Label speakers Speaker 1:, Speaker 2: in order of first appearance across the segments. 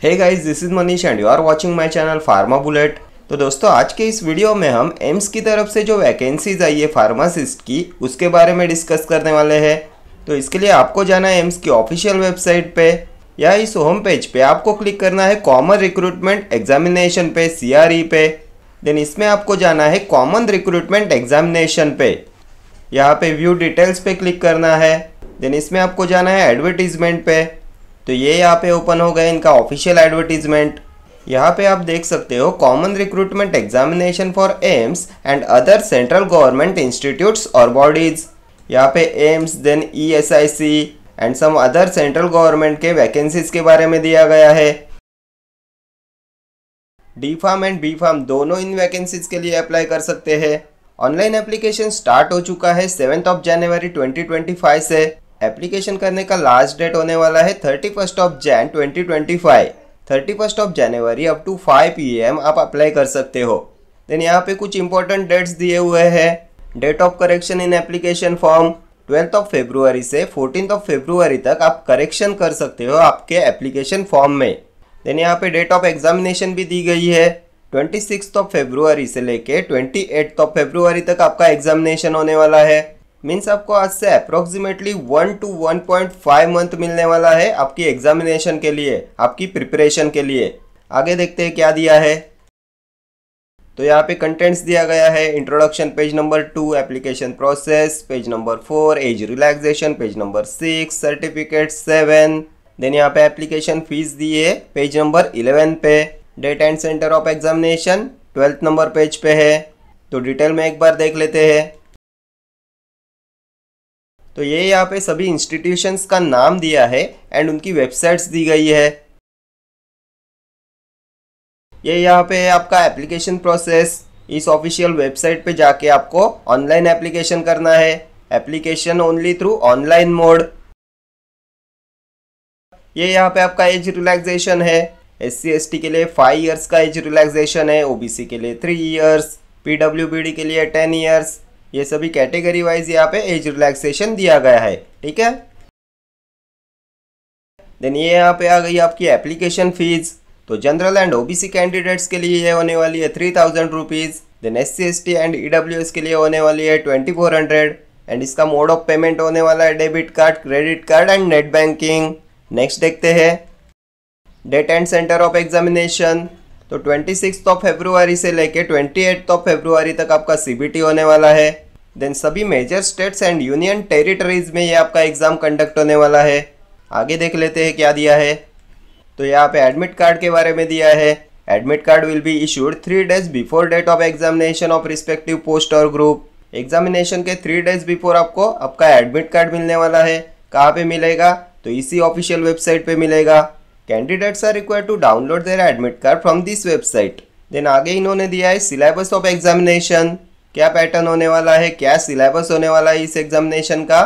Speaker 1: Hey guys, this is Manish and you are watching my channel pharma bullet. तो दोस्तों, आज के इस वीडियो में हम एम्स की तरफ से जो वैकेंसीज आई है फार्मासिस्ट की, उसके बारे में डिस्कस करने वाले हैं। तो इसके लिए आपको जाना है एम्स की ऑफिशियल वेबसाइट पे या इस होम पेज पे आपको क्लिक करना है कॉमन रिक्रूटमेंट एग्जामिनेशन पे, CRE पे। देन इसमें आपको जाना है कॉमन रिक्रूटमेंट एग्जामिनेशन पे। यहाँ पे व्यू डिटेल्स पे क्लिक करना है। देन इसमें आपको जाना है एडवर्टीजमेंट पे। तो ये यहाँ पे ओपन हो गया इनका ऑफिशियल एडवर्टीजमेंट। यहाँ पे आप देख सकते हो common recruitment examination for AIIMS and other central government institutes और बॉडीज। यहाँ पे AIIMS, then ESIC and some other central government के वैकेंसीज के बारे में दिया गया है। D.Pharm एंड B.Pharm दोनों इन वैकेंसीज के लिए अप्लाई कर सकते हैं। ऑनलाइन एप्लीकेशन स्टार्ट हो चुका है 7 जनवरी 2025 से। एप्लीकेशन करने का लास्ट डेट होने वाला है 31 जैन 2025। 31 जनवरी अप टू 5 PM आप अप्लाई कर सकते हो। देन यहाँ पे कुछ इंपॉर्टेंट डेट्स दिए हुए हैं। Date of correction in application form 12 फरवरी से 14 फरवरी तक आप करेक्शन कर सकते हो आपके एप्लीकेशन फॉर्म में। देन यहाँ पे डेट ऑफ एग्जामिनेशन भी दी गई है 26 फरवरी से लेके 28 फरवरी तक आपका एग्जामिनेशन होने वाला है। मीन्स आपको आज से अप्रोक्सीमेटली 1 to 1.5 मंथ मिलने वाला है आपकी एग्जामिनेशन के लिए, आपकी प्रिपरेशन के लिए। आगे देखते हैं क्या दिया है। तो यहाँ पे कंटेंट्स दिया गया है। Introduction page number 2, application process page number 4, age relaxation page number 6, certificate 7। Then यहाँ पे एप्लीकेशन फीस दी है पेज नंबर 11 पे। Date and centre of examination 12th number page पे है। तो डिटेल में एक बार देख लेते हैं। तो ये यहाँ पे सभी इंस्टीट्यूशंस का नाम दिया है एंड उनकी वेबसाइट्स दी गई है। ये यहाँ पे है आपका एप्लीकेशन प्रोसेस। इस ऑफिशियल वेबसाइट पे जाके आपको ऑनलाइन एप्लीकेशन करना है। Application only through online mode. ये यहाँ पे आपका एज रिलैक्सेशन है। SC/ST के लिए 5 इयर्स का एज रिलैक्सेशन है। OBC के लिए 3 इयर्स, PWBD के लिए 10 इयर्स। ये सभी कैटेगरी वाइज यहाँ पे एज रिलैक्सेशन दिया गया है। ठीक है। देन ये यहाँ पे आ गई आपकी एप्लीकेशन फीस। तो जनरल एंड OBC कैंडिडेट्स के लिए ये होने वाली है 3000 rupees. Then SC/ST and EWS के लिए होने वाली है 2400। एंड इसका मोड ऑफ पेमेंट होने वाला है debit card, credit card and net banking. Next देखते हैं date and centre of examination. तो 26 फरवरी से लेके 28 फरवरी तक आपका CBT होने वाला है। देन सभी major states and union territories में ये आपका एग्जाम कंडक्ट होने वाला है। आगे देख लेते हैं क्या दिया है। तो यहाँ पे एडमिट कार्ड के बारे में दिया है। Admit card will be issued 3 days before date of examination of respective post और ग्रुप। एग्जामिनेशन के 3 days बिफोर आपको आपका एडमिट कार्ड मिलने वाला है। कहाँ पे मिलेगा? तो इसी ऑफिशियल वेबसाइट पे मिलेगा। Candidates are required to download their admit card from this website. Then आगे इन्होंने दिया है सिलेबस ऑफ एग्जामिनेशन। क्या पैटर्न होने वाला है, क्या सिलेबस होने वाला है इस एग्जामिनेशन का।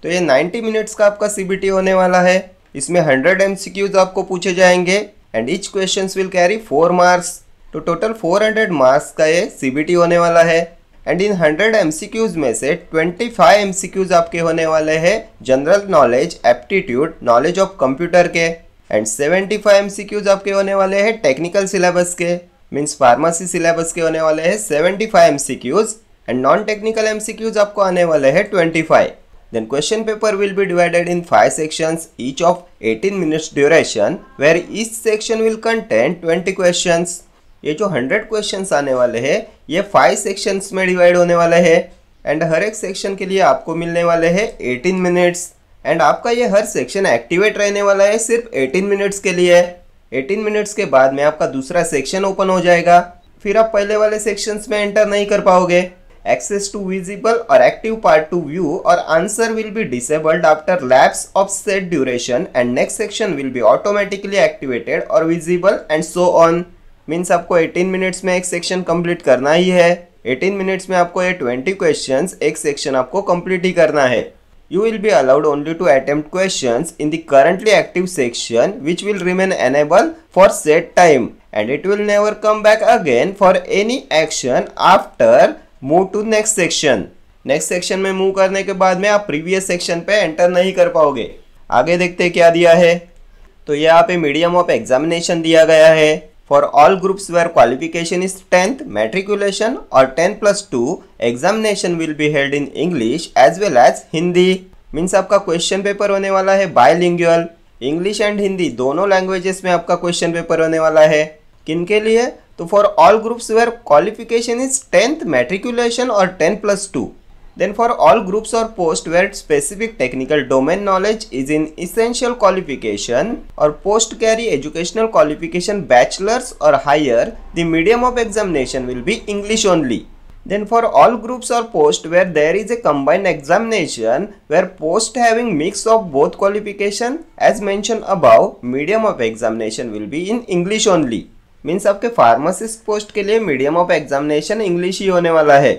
Speaker 1: तो ये 90 मिनट्स का आपका CBT होने वाला है। इसमें 100 MCQs आपको पूछे जाएंगे and each questions will carry 4 marks. तो टोटल 400 मार्क्स का ये CBT होने वाला है। एंड इन 100 MCQs में से 25 MCQs आपके होने वाले हैं general knowledge, aptitude, knowledge of computer के। एंड 75 MCQs आपके होने वाले हैं टेक्निकल सिलेबस के, मीन्स फार्मेसी सिलेबस के होने वाले हैं 75 MCQs। And non technical MCQs आपको आने वाले हैं 25। Then question paper will be divided in 5 sections each of 18 minutes duration, where each section will contain 20 questions. ये जो 100 क्वेश्चंस आने वाले हैं ये 5 सेक्शंस में डिवाइड होने वाले हैं। एंड हर एक सेक्शन के लिए आपको मिलने वाले हैं 18 मिनट्स। एंड आपका ये हर सेक्शन एक्टिवेट रहने वाला है सिर्फ 18 मिनट्स के लिए। 18 मिनट्स के बाद में आपका दूसरा सेक्शन ओपन हो जाएगा। फिर आप पहले वाले सेक्शंस में एंटर नहीं कर पाओगे। एक्सेस टू विजिबल और एक्टिव पार्ट टू व्यू और answer will be disabled after lapse of set duration and next section will be automatically activated और visible and so on. Means आपको 18 मिनट्स में एक सेक्शन कंप्लीट करना ही है। 18 minutes में आपको ये 20 क्वेश्चंस एक सेक्शन आपको कंप्लीट ही करना है। You will be allowed only to attempt questions in the currently active section which will remain enabled for set time and it will never come back again for any action after move to next section. Next section में move करने के बाद में आप previous section पे enter नहीं कर पाओगे। आगे देखते हैं क्या दिया है। तो यहाँ पे मीडियम ऑफ एग्जामिनेशन दिया गया है। For all groups where qualification is 10th matriculation और 10+2 examination will be held in English as well as Hindi. Means आपका क्वेश्चन पेपर होने वाला है बायलिंगुअल, इंग्लिश एंड हिंदी दोनों लैंग्वेजेस में आपका क्वेश्चन पेपर होने वाला है। किन के लिए? तो for all groups where qualification is 10th matriculation और 10+2। Then for all groups or post where specific technical domain knowledge is in essential qualification or post carry educational qualification bachelor's or higher, the medium of examination will be English only. Then for all groups or post where there is a combined examination where post having mix of both qualification as mentioned above, medium of examination will be in English only. Means आपके pharmacist post के लिए medium of examination English ही होने वाला है।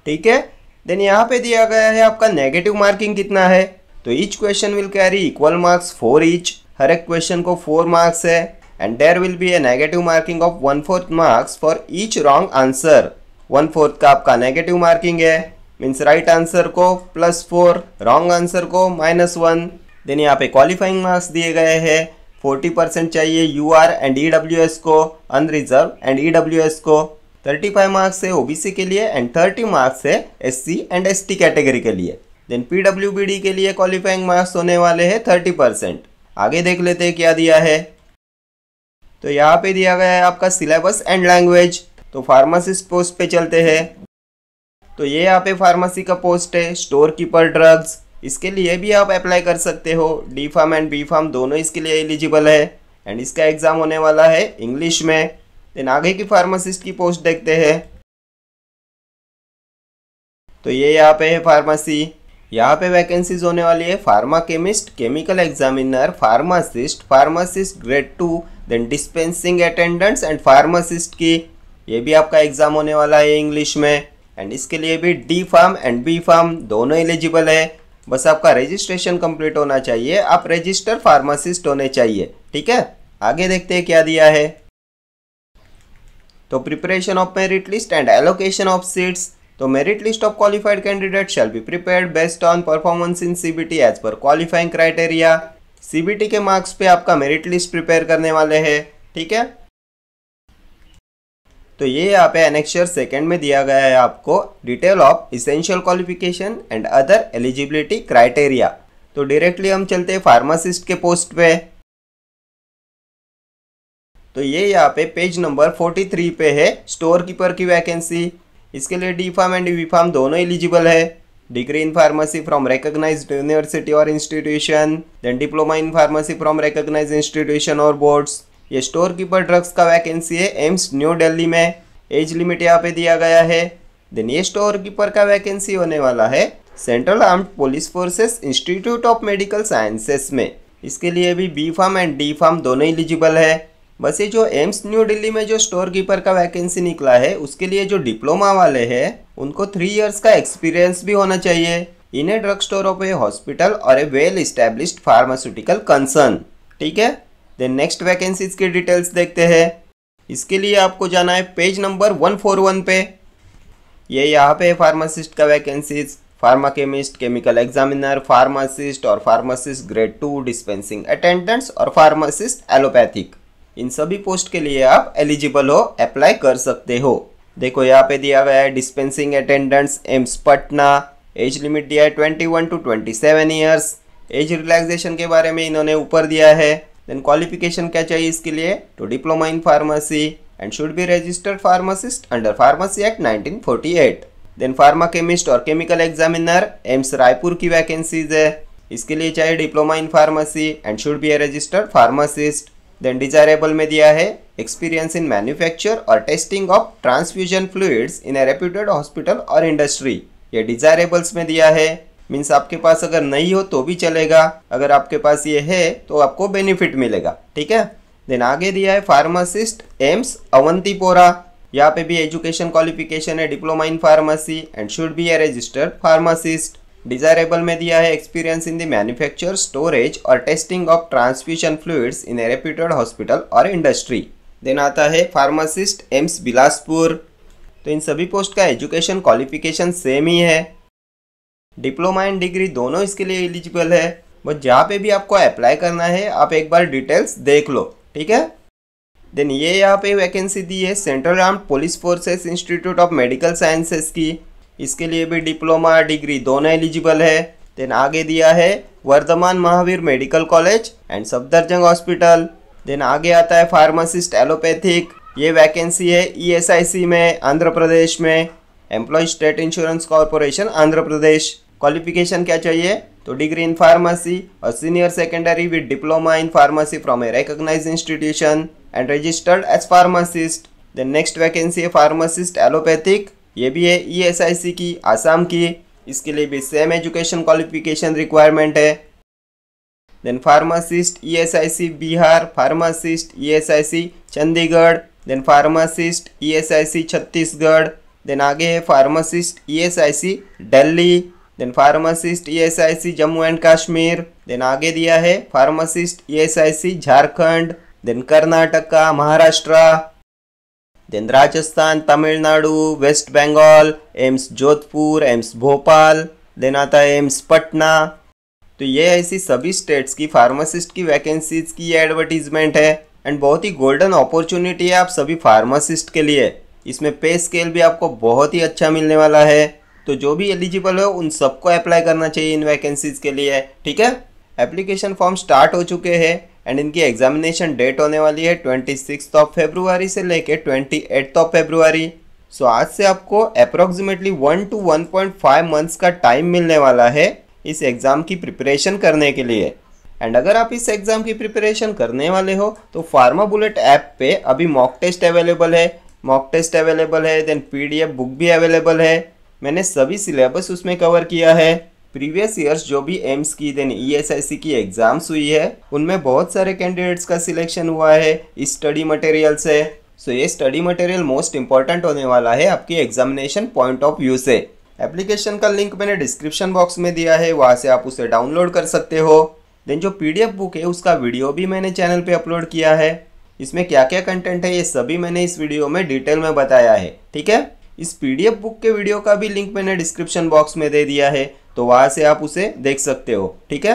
Speaker 1: ठीक है। Then यहाँ पे दिया गया है आपका नेगेटिव मार्किंग कितना है। तो each question will carry equal marks for each. हर एक क्वेश्चन को 4 मार्क्स है and there will be a negative marking of 1/4 marks for each wrong answer. 1/4 का आपका नेगेटिव मार्किंग है। मीन्स राइट आंसर को +4, रॉन्ग आंसर को -1। देन यहाँ पे क्वालिफाइंग मार्क्स दिए गए हैं। 40% चाहिए UR एंड EWS को, अनरिजर्व एंड EWS को। 35 मार्क्स है ओबीसी के लिए एंड 30 मार्क्स है SC एंड ST कैटेगरी के लिए। देन PWBD के लिए क्वालिफाइंग मार्क्स होने वाले हैं 30%। आगे देख लेते हैं क्या दिया है। तो यहाँ पे दिया गया है आपका सिलेबस एंड लैंग्वेज। तो फार्मासिस्ट पोस्ट पे चलते हैं। तो ये यहाँ पे फार्मेसी का पोस्ट है, स्टोर कीपर ड्रग्स। इसके लिए भी आप अप्लाई कर सकते हो। D pharm and B pharm दोनों इसके लिए एलिजिबल है एंड इसका एग्जाम होने वाला है इंग्लिश में। देन आगे की फार्मासिस्ट की पोस्ट देखते हैं। तो ये यहाँ पे है फार्मेसी। यहाँ पे वैकेंसीज होने वाली है pharma chemist, chemical examiner, pharmacist, pharmacist grade 2, then dispensing attendants and pharmacist की। ये भी आपका एग्जाम होने वाला है इंग्लिश में एंड इसके लिए भी D pharm and B pharm दोनों एलिजिबल है। बस आपका रजिस्ट्रेशन कंप्लीट होना चाहिए, आप रजिस्टर फार्मासिस्ट होने चाहिए। ठीक है। आगे देखते हैं क्या दिया है। तो preparation of merit list and allocation of seats. तो merit list of qualified candidate shall be prepared based on performance in CBT as per qualifying criteria. CBT के मार्क्स पे आपका मेरिट लिस्ट प्रिपेयर करने वाले हैं। ठीक है। तो ये यहाँ पे एनेक्चर 2 में दिया गया है आपको detail of essential qualification and other eligibility criteria. तो डायरेक्टली हम चलते हैं फार्मासिस्ट के पोस्ट पे। तो ये यहाँ पे पेज नंबर 43 पे है स्टोर कीपर की वैकेंसी। इसके लिए D pharm and B pharm दोनों एलिजिबल है। Degree in pharmacy from recognised university और institution, then diploma in pharmacy from recognised institution और बोर्ड्स। ये स्टोर कीपर ड्रग्स का वैकेंसी है एम्स न्यू दिल्ली में। एज लिमिट यहाँ पे दिया गया है। देन ये स्टोर कीपर का वैकेंसी होने वाला है central armed police forces institute of medical sciences में। इसके लिए भी B pharm and D pharm दोनों एलिजिबल है। बस ये जो एम्स न्यू दिल्ली में जो स्टोर कीपर का वैकेंसी निकला है उसके लिए जो डिप्लोमा वाले हैं उनको 3 इयर्स का एक्सपीरियंस भी होना चाहिए in a drug store of a hospital और a well established pharmaceutical concern. ठीक है। देन नेक्स्ट वैकेंसीज की डिटेल्स देखते हैं। इसके लिए आपको जाना है पेज नंबर 141 पे। ये यहाँ पे फार्मासिस्ट का vacancies, pharma chemist, chemical examiner, pharmacist और फार्मासिस्ट ग्रेड 2, डिस्पेंसिंग अटेंडेंट्स और फार्मासिस्ट एलोपैथिक। इन सभी पोस्ट के लिए आप एलिजिबल हो, अप्लाई कर सकते हो। देखो यहाँ पे दिया गया है dispensing attendants AIIMS Patna. Age limit दिया है 21 to 27 ईयर्स। एज रिलैक्सेशन के बारे में इन्होंने ऊपर दिया है। देन क्वालिफिकेशन क्या चाहिए इसके लिए? तो diploma in pharmacy and should be registered pharmacist under pharmacy act 1948। Then pharma chemist और केमिकल एग्जामिनर एम्स रायपुर की वैकेंसीज है। इसके लिए चाहिए diploma in pharmacy and should be a registered pharmacist. Then desirable में दिया है एक्सपीरियंस इन मैन्युफैक्चर और testing of transfusion fluids in a reputed hospital और इंडस्ट्री। ये डिजायरेबल्स में दिया है। मीन्स आपके पास अगर नहीं हो तो भी चलेगा, अगर आपके पास ये है तो आपको बेनिफिट मिलेगा। ठीक है। देन आगे दिया है फार्मासिस्ट एम्स अवंतीपोरा। यहाँ पे भी एजुकेशन क्वालिफिकेशन है diploma in pharmacy and should be a registered pharmacist. Desirable में दिया है experience in the manufacture, storage और testing of transfusion fluids in a reputed hospital और इंडस्ट्री। देन आता है फार्मासिस्ट एम्स बिलासपुर। तो इन सभी पोस्ट का एजुकेशन क्वालिफिकेशन सेम ही है। डिप्लोमा एंड डिग्री दोनों इसके लिए एलिजिबल है। बट जहाँ पे भी आपको अप्लाई करना है आप एक बार डिटेल्स देख लो, ठीक है। देन ये यहाँ पे वैकेंसी दी है central armed police forces institute of medical sciences की। इसके लिए भी डिप्लोमा डिग्री दोनों एलिजिबल है। देन आगे दिया है Vardhman Mahavir medical college and Safdarjung hospital. Then आगे आता है फार्मासिस्ट एलोपैथिक, ये वैकेंसी है ESIC में आंध्र प्रदेश में, employ state insurance corporation Andhra Pradesh. Qualification क्या चाहिए, तो डिग्री इन फार्मेसी और senior secondary with diploma in pharmacy from a recognised institution and registered as pharmacist. Then next vacancy है फार्मासिस्ट एलोपैथिक, ये भी है ESIC की आसाम की। इसके लिए भी सेम एजुकेशन क्वालिफिकेशन रिक्वायरमेंट है। Then pharmacist ESIC Bihar, pharmacist ESIC Chandigarh, then pharmacist ESIC Chhattisgarh. Then आगे है pharmacist ESIC Delhi, then pharmacist ESIC Jammu and Kashmir. Then आगे दिया है pharmacist ESIC Jharkhand, then Karnataka, Maharashtra, then Rajasthan, Tamil Nadu, West Bengal, AIIMS Jodhpur, AIIMS Bhopal, then आता है एम्स पटना। तो ये ऐसी सभी स्टेट्स की फार्मासिस्ट की वैकेंसीज की एडवर्टीजमेंट है एंड बहुत ही गोल्डन अपॉर्चुनिटी है आप सभी फार्मासिस्ट के लिए। इसमें पे स्केल भी आपको बहुत ही अच्छा मिलने वाला है। तो जो भी एलिजिबल है उन सबको अप्लाई करना चाहिए इन वैकेंसीज के लिए, ठीक है। एप्लीकेशन फॉर्म स्टार्ट हो चुके हैं एंड इनकी एग्जामिनेशन डेट होने वाली है 26 फरवरी से लेके 28 फरवरी। सो आज से आपको अप्रोक्सीमेटली 1 to 1.5 मंथ्स का टाइम मिलने वाला है इस एग्ज़ाम की प्रिपरेशन करने के लिए। एंड अगर आप इस एग्ज़ाम की प्रिपरेशन करने वाले हो तो फार्मा बुलेट ऐप पे अभी मॉक टेस्ट अवेलेबल है, देन PDF बुक भी अवेलेबल है। मैंने सभी सिलेबस उसमें कवर किया है। प्रीवियस ईयर्स जो भी एम्स की देन ESIC की एग्जाम्स हुई है उनमें बहुत सारे कैंडिडेट्स का सिलेक्शन हुआ है इस स्टडी मटेरियल से। सो ये स्टडी मटेरियल मोस्ट इंपॉर्टेंट होने वाला है आपकी एग्जामिनेशन पॉइंट ऑफ व्यू से। एप्लीकेशन का लिंक मैंने डिस्क्रिप्शन बॉक्स में दिया है, वहाँ से आप उसे डाउनलोड कर सकते हो। देन जो PDF बुक है उसका वीडियो भी मैंने चैनल पे अपलोड किया है। इसमें क्या क्या कंटेंट है ये सभी मैंने इस वीडियो में डिटेल में बताया है, ठीक है। इस PDF बुक के वीडियो का भी लिंक मैंने डिस्क्रिप्शन बॉक्स में दे दिया है, तो वहाँ से आप उसे देख सकते हो, ठीक है।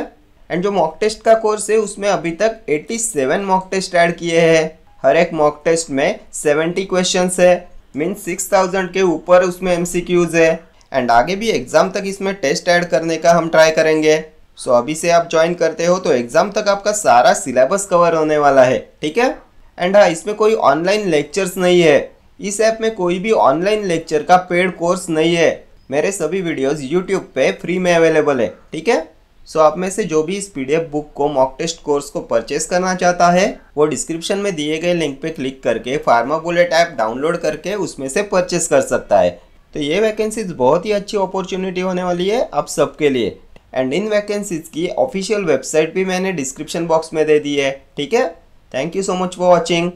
Speaker 1: एंड जो मॉक टेस्ट का कोर्स है उसमें अभी तक 87 मॉक टेस्ट ऐड किए हैं। हर एक मॉक टेस्ट में 70 क्वेश्चंस है, मीन 6000 के ऊपर उसमें MCQs है। एंड आगे भी एग्जाम तक इसमें टेस्ट ऐड करने का हम ट्राई करेंगे। सो अभी से आप ज्वाइन करते हो तो एग्जाम तक आपका सारा सिलेबस कवर होने वाला है, ठीक है। एंड हाँ, इसमें कोई ऑनलाइन लेक्चर्स नहीं है। इस ऐप में कोई भी ऑनलाइन लेक्चर का पेड कोर्स नहीं है। मेरे सभी वीडियोस यूट्यूब पे फ्री में अवेलेबल है, ठीक है। सो आप में से जो भी इस PDF बुक को मॉक टेस्ट कोर्स को परचेस करना चाहता है वो डिस्क्रिप्शन में दिए गए लिंक पे क्लिक करके फार्मा बुलेट ऐप डाउनलोड करके उसमें से परचेस कर सकता है। तो ये वैकेंसीज बहुत ही अच्छी अपॉर्चुनिटी होने वाली है आप सबके लिए। एंड इन वैकेंसीज की ऑफिशियल वेबसाइट भी मैंने डिस्क्रिप्शन बॉक्स में दे दी है, ठीक है। Thank you so much for watching.